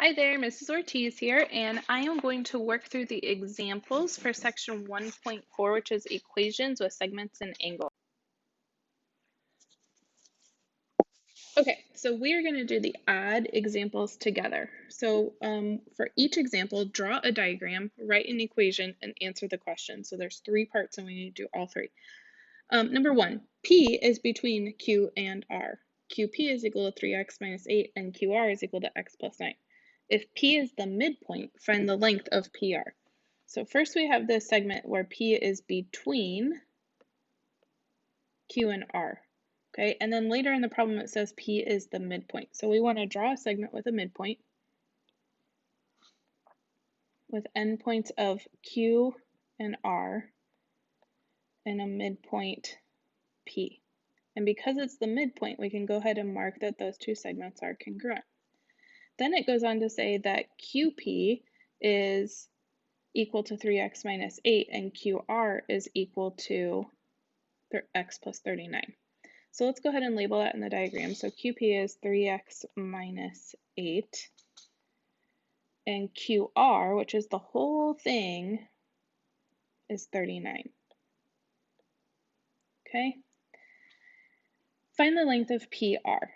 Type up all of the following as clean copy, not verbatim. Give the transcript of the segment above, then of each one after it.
Hi there, Mrs. Ortiz here, and I am going to work through the examples for section 1.4, which is equations with segments and angles. Okay, so we are going to do the odd examples together. So for each example, draw a diagram, write an equation, and answer the question. So there's 3 parts and we need to do all 3. Number 1, P is between Q and R. QP is equal to 3x minus 8 and QR is equal to x plus 9. If P is the midpoint, find the length of PR. So first we have this segment where P is between Q and R. Okay, and then later in the problem it says P is the midpoint. So we want to draw a segment with a midpoint with endpoints of Q and R and a midpoint P. And because it's the midpoint, we can go ahead and mark that those 2 segments are congruent. Then it goes on to say that QP is equal to 3x minus 8 and QR is equal to x plus 39. So let's go ahead and label that in the diagram. So QP is 3x minus 8 and QR, which is the whole thing, is 39. Okay? Find the length of PR.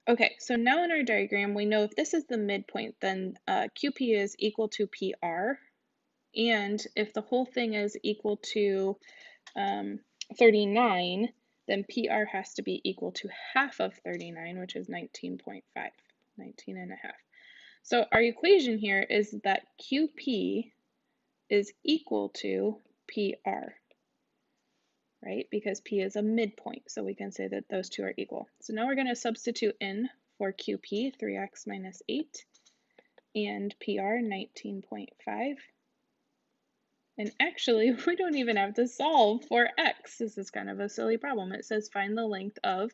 Okay, so now in our diagram, we know if this is the midpoint, then QP is equal to PR, and if the whole thing is equal to 39, then PR has to be equal to half of 39, which is 19.5, 19 and a half. So our equation here is that QP is equal to PR, right? Because P is a midpoint, so we can say that those 2 are equal. So now we're going to substitute in for QP, 3x minus 8, and PR, 19.5. And actually, we don't even have to solve for x. This is kind of a silly problem. It says find the length of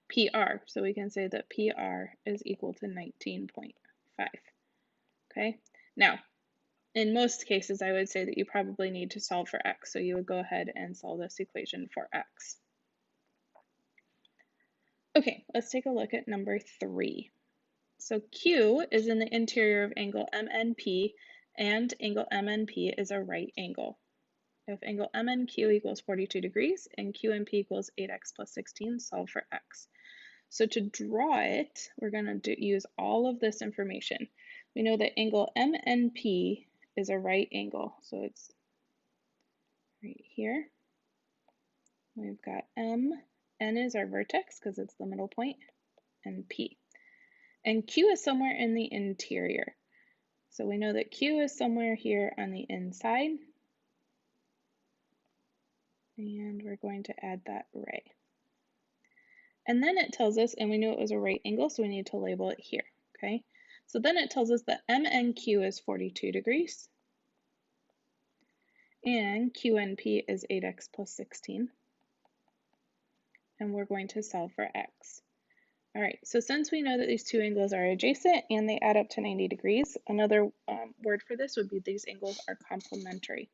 PR. So we can say that PR is equal to 19.5. Okay, now, in most cases, I would say that you probably need to solve for x. So you would go ahead and solve this equation for x. Okay, let's take a look at number 3. So Q is in the interior of angle MNP, and angle MNP is a right angle. If angle MNQ equals 42 degrees and QNP equals 8x plus 16, solve for x. So to draw it, we're going to use all of this information. We know that angle MNP is a right angle, so it's right here. We've got M, N is our vertex because it's the middle point, and P. And Q is somewhere in the interior. So we know that Q is somewhere here on the inside. And we're going to add that ray. And then it tells us, and we knew it was a right angle, so we need to label it here, okay? So then it tells us that MNQ is 42 degrees, and QNP is 8x plus 16, and we're going to solve for x. All right, so since we know that these 2 angles are adjacent and they add up to 90 degrees, another word for this would be these angles are complementary.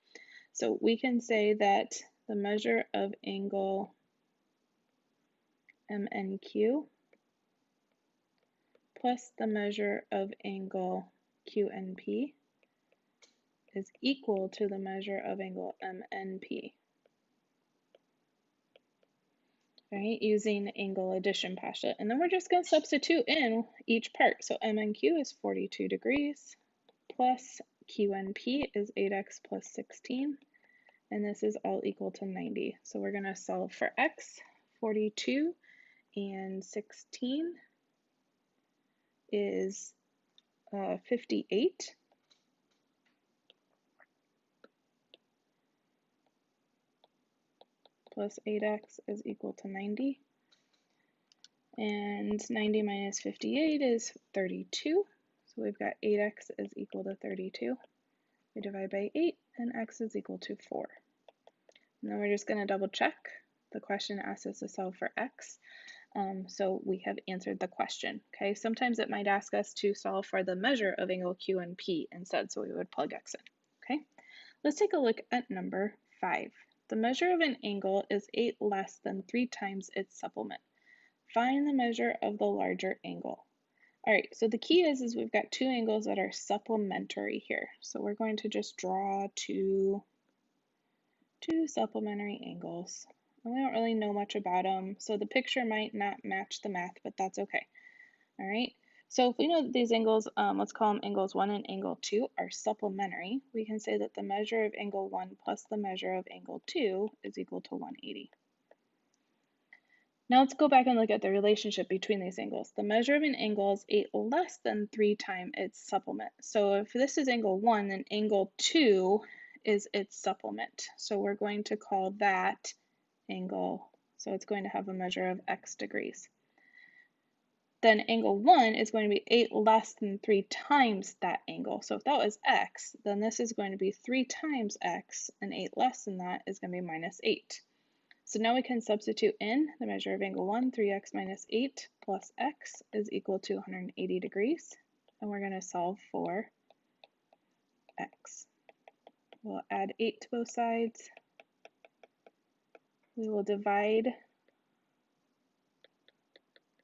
So we can say that the measure of angle MNQ plus the measure of angle QNP is equal to the measure of angle MNP. Right, using angle addition postulate. And then we're just going to substitute in each part. So MNQ is 42 degrees plus QNP is 8x plus 16. And this is all equal to 90. So we're going to solve for x. 42 and 16 is 58. Plus 8x is equal to 90. And 90 minus 58 is 32. So we've got 8x is equal to 32. We divide by 8, and x is equal to 4. And then we're just going to double check. The question asks us to solve for x. So we have answered the question. Okay, sometimes it might ask us to solve for the measure of angle Q and P instead, so we would plug x in. Okay, let's take a look at number 5. The measure of an angle is 8 less than 3 times its supplement. Find the measure of the larger angle. All right, so the key is we've got two angles that are supplementary here. So we're going to just draw two supplementary angles. And we don't really know much about them, so the picture might not match the math, but that's okay. All right, so if we know that these angles, let's call them angles 1 and angle 2, are supplementary, we can say that the measure of angle 1 plus the measure of angle 2 is equal to 180. Now let's go back and look at the relationship between these angles. The measure of an angle is 8 less than 3 times its supplement. So if this is angle 1, then angle 2 is its supplement. So we're going to call that angle, so it's going to have a measure of x degrees. Then angle 1 is going to be 8 less than 3 times that angle. So if that was x, then this is going to be 3 times x, and 8 less than that is going to be minus 8. So now we can substitute in the measure of angle 1, 3x minus 8 plus x is equal to 180 degrees. And we're going to solve for x. We'll add 8 to both sides. We will divide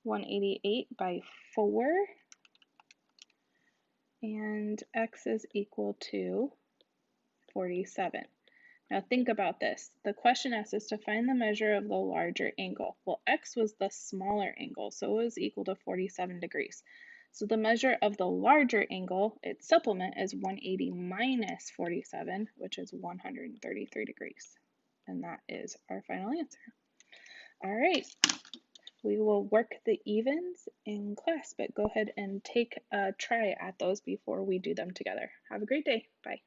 188 by 4. And x is equal to 47. Now think about this. The question asks us to find the measure of the larger angle. Well, x was the smaller angle, so it was equal to 47 degrees. So the measure of the larger angle, its supplement, is 180 minus 47, which is 133 degrees. And that is our final answer. All right, we will work the evens in class, but go ahead and take a try at those before we do them together. Have a great day. Bye.